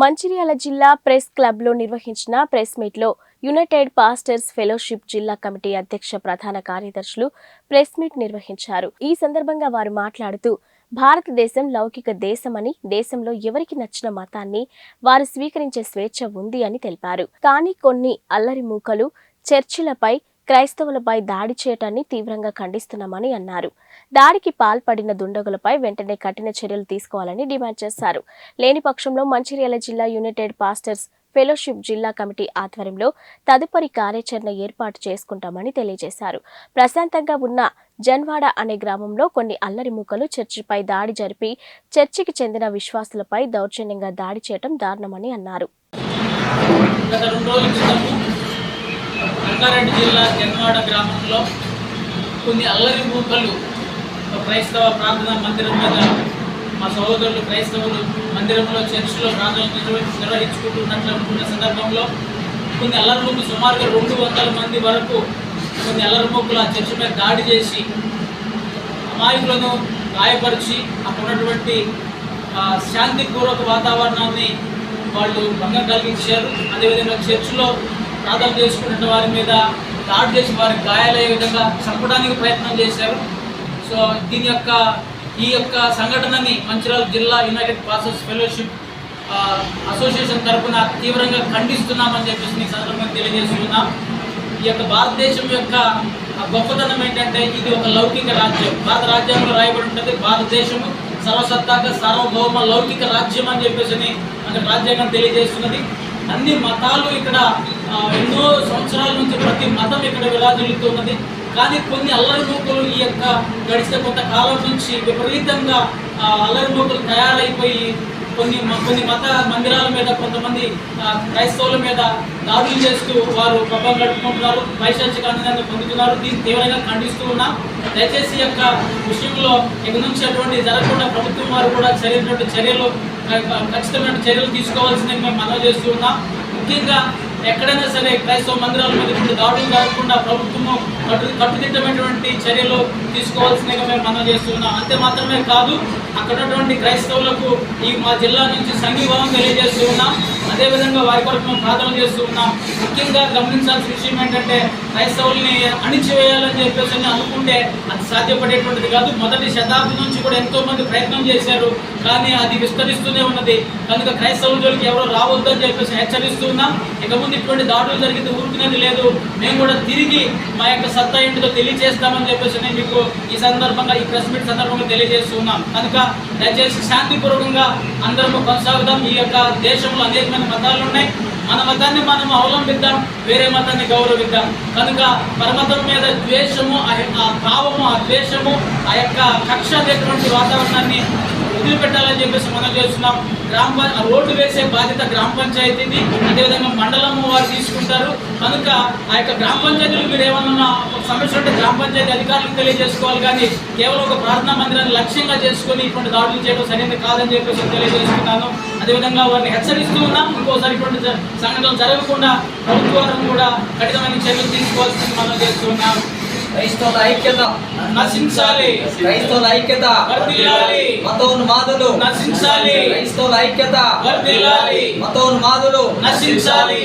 మంచిర్యాల జిల్లా ప్రెస్ క్లబ్లో నిర్వహించిన ప్రెస్ మీట్లో యునైటెడ్ పాస్టర్స్ ఫెలోషిప్ జిల్లా కమిటీ అధ్యక్ష ప్రధాన కార్యదర్శులు ప్రెస్ మీట్ నిర్వహించారు. ఈ సందర్భంగా వారు మాట్లాడుతూ భారతదేశం లౌకిక దేశమని, దేశంలో ఎవరికి నచ్చిన మతాన్ని వారు స్వీకరించే స్వేచ్ఛ ఉంది అని తెలిపారు. కానీ కొన్ని అల్లరి మూకలు చర్చిలపై క్రైస్తవులపై దాడి చేయటాన్ని తీవ్రంగా ఖండిస్తున్నామని అన్నారు. దాడికి పాల్పడిన దుండగులపై వెంటనే కఠిన చర్యలు తీసుకోవాలని డిమాండ్ చేశారు. లేని పక్షంలో మంచిర్యాల జిల్లా యునైటెడ్ పాస్టర్స్ ఫెలోషిప్ జిల్లా కమిటీ ఆధ్వర్యంలో తదుపరి కార్యాచరణ ఏర్పాటు చేసుకుంటామని తెలియజేశారు. ప్రశాంతంగా ఉన్న జన్వాడ అనే గ్రామంలో కొన్ని అల్లరి మూకలు చర్చిపై దాడి జరిపి చర్చికి చెందిన విశ్వాసులపై దౌర్జన్యంగా దాడి చేయడం దారుణమని అన్నారు. రంగారెడ్డి జిల్లా జన్వాడ గ్రామంలో కొన్ని అల్లరి మూకలు క్రైస్తవ ప్రార్థనా మందిరం మీద మా సహోదరులు క్రైస్తవులు మందిరంలో చర్చిలో ప్రార్థనలు నిర్వహించుకుంటున్నట్లున్న సందర్భంలో కొన్ని అల్లరి మూకలు సుమారుగా 200 మంది వరకు కొన్ని అల్లరి మూకలు ఆ చర్చి మీద దాడి చేసి అమాయకులను గాయపరిచి అక్కడ ఉన్నటువంటి శాంతిపూర్వక వాతావరణాన్ని వాళ్ళు భంగం కలిగించారు. అదేవిధంగా చర్చిలో ప్రార్థన చేసుకున్న వారి మీద దాడి చేసి వారికి గాయాలయ్యే విధంగా చంపడానికి ప్రయత్నం చేశారు. సో ఈ యొక్క సంఘటనని మంచిర్యాల జిల్లా యునైటెడ్ పాస్టర్స్ ఫెలోషిప్ అసోసియేషన్ తరఫున తీవ్రంగా ఖండిస్తున్నామని చెప్పేసి ఈ సందర్భంగా తెలియజేస్తున్నాం. ఈ యొక్క భారతదేశం యొక్క గొప్పతనం ఏంటంటే ఇది ఒక లౌకిక రాజ్యం. భారత రాజ్యాంగంలో రాయబడి ఉంటుంది భారతదేశము సర్వసత్తాక సార్వభౌమ లౌకిక రాజ్యం అని చెప్పేసి మన రాజ్యాంగం తెలియజేస్తున్నది. అన్ని మతాలు ఇక్కడ ఎన్నో సంవత్సరాల నుంచి ప్రతి మతం ఇక్కడ విరాజిల్లుతున్నది. కానీ కొన్ని అల్లరి మూకలు ఈ యొక్క గడిచిన కొంతకాలం నుంచి విపరీతంగా అల్లరి మూకలు తయారైపోయి కొన్ని మత మందిరాల మీద కొంతమంది క్రైస్తవుల మీద దాడులు చేస్తూ వారు పబ్బం గడుపుకుంటున్నారు, పైశాచిక ఆనందాన్ని పొందుతున్నారు. దీన్ని తీవ్రంగా ఖండిస్తూ ఉన్నాం. దయచేసి ఈ యొక్క విషయంలో ఇక నుంచి అటువంటి జరగకుండా ప్రభుత్వం వారు కూడా ఖచ్చితమైన చర్యలు తీసుకోవాల్సిందని మేము మనవి చేస్తూ ఉన్నాం. ముఖ్యంగా ఎక్కడైనా సరే క్రైస్తవ మందిరాల మీద ఇప్పుడు దాడులు జరగకుండా ప్రభుత్వము కట్టుదిట్టమైనటువంటి చర్యలు తీసుకోవాల్సిందిగా మేము మనవి చేస్తున్నాం. అంతే మాత్రమే కాదు, అక్కడ ఉన్నటువంటి క్రైస్తవులకు మా జిల్లా నుంచి సంఘీభావం తెలియజేస్తూ ఉన్నాం. అదేవిధంగా వారి కొరకు మేము ప్రార్థన చేస్తూ ఉన్నాం. ముఖ్యంగా గమనించాల్సిన విషయం ఏంటంటే క్రైస్తవుల్ని అణిచివేయాలని చెప్పేసి అనుకుంటే అది సాధ్యపడేటువంటిది కాదు. మొదటి శతాబ్దం నుంచి కూడా ఎంతోమంది ప్రయత్నం చేశారు, కానీ అది విస్తరిస్తూనే ఉన్నది. కనుక క్రైస్తవుల జోలికి ఎవరో రావద్దని చెప్పేసి హెచ్చరిస్తూ ఉన్నాం. ఇక ముందు ఇటువంటి దాడులు జరిగితే ఊరుకునేది లేదు. మేము కూడా తిరిగి మా యొక్క సత్తా ఏంటిదో తెలియజేస్తామని చెప్పేసి నేను మీకు ఈ సందర్భంగా ఈ ప్రెస్ మీట్ సందర్భంగా తెలియజేస్తున్నాం. కనుక దయచేసి శాంతిపూర్వకంగా అందరము కొనసాగుదాం. ఈ యొక్క దేశంలో అనేకమైన మతాలు ఉన్నాయి. మన మతాన్ని మనం అవలంబిద్దాం, వేరే మతాన్ని గౌరవిద్దాం. కనుక పరమతం మీద ద్వేషము, ఆ భావము, ఆ ద్వేషము, ఆ యొక్క కక్ష అనేటువంటి వాతావరణాన్ని వదిలిపెట్టాలని చెప్పేసి మనం చేస్తున్నాం. రోడ్డు వేసే బాధ్యత గ్రామ పంచాయతీది, అదేవిధంగా మండలము వారు తీసుకుంటారు. కనుక ఆ యొక్క గ్రామ పంచాయతీలు మీరు ఏమన్నా సమస్య ఉంటే గ్రామ పంచాయతీ అధికారులకు తెలియజేసుకోవాలి. కానీ కేవలం ఒక ప్రార్థనా మందిరాన్ని లక్ష్యంగా చేసుకుని ఇటువంటి దాడులు చేయడం సరైనది కాదని చెప్పేసి తెలియజేస్తున్నాను. అదేవిధంగా వారిని హెచ్చరిస్తూ ఉన్నాం. ఇంకోసారి ఇటువంటి సంఘటనలు జరగకుండా ప్రభుత్వం కూడా కఠినమైన చర్యలు తీసుకోవాల్సింది మనం చేస్తున్నాం. క్రైస్తవుల ఐక్యత నశించాలి, క్రైస్తవుల ఐక్యత వర్ధిల్లాలి, మతోన్మాదులు నశించాలి, క్రైస్తవుల ఐక్యత వర్ధిల్లాలి, మతోన్మాదులు నశించాలి.